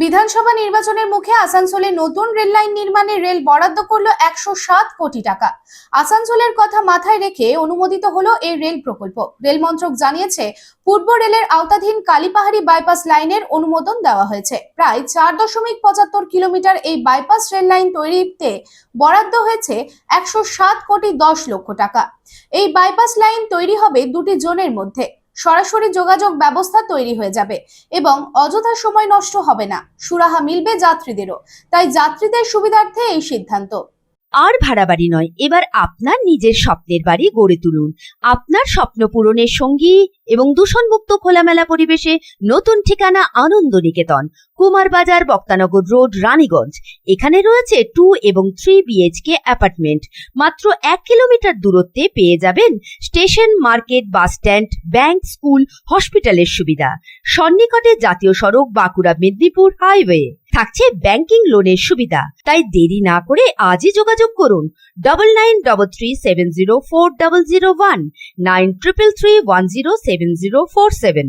বিধানসভা নির্বাচনের মুখে আসানসোলে নতুন রেল লাইন নির্মাণে রেল বরাদ্দ করল 107 কোটি টাকা। আসানসোলের কথা মাথায় রেখে অনুমোদিত হলো এই রেল প্রকল্প। রেল মন্ত্রক জানিয়েছে, পূর্ব রেলের আওতাধীন কালীপাহাড়ি বাইপাস লাইনের অনুমোদন দেওয়া হয়েছে। প্রায় 4.75 কিলোমিটার এই বাইপাস রেল লাইন তৈরিতে বরাদ্দ হয়েছে 107 কোটি 10 লক্ষ টাকা। এই বাইপাস লাইন তৈরি হবে দুটি জোনের মধ্যে। সরাসরি যোগাযোগ ব্যবস্থা তৈরি হয়ে যাবে এবং অযথা সময় নষ্ট হবে না, সুরাহা মিলবে যাত্রীদেরও। তাই যাত্রীদের সুবিধার্থে এই সিদ্ধান্ত। আর ভাড়া বাড়ি নয়, এবার আপনার নিজের স্বপ্নের বাড়ি গড়ে তুলুন। আপনার স্বপ্ন পূরণের সঙ্গী এবং দূষণমুক্ত খোলামেলা পরিবেশে নতুন ঠিকানা আনন্দ নিকেতন, কুমার বাজার, বক্তানগর রোড, রানীগঞ্জ। এখানে রয়েছে 2 এবং 3 BHK অ্যাপার্টমেন্ট। মাত্র 1 কিলোমিটার দূরত্বে পেয়ে যাবেন station, market, bus stand, bank, school, হসপিটালের সুবিধা। সন্নিকটে জাতীয় সড়ক, বাঁকুড়া মেদিনীপুর হাইওয়ে। থাকছে ব্যাংকিং লোনের সুবিধা। তাই দেরি না করে আজই যোগাযোগ করুন 9933370401, 9333107047।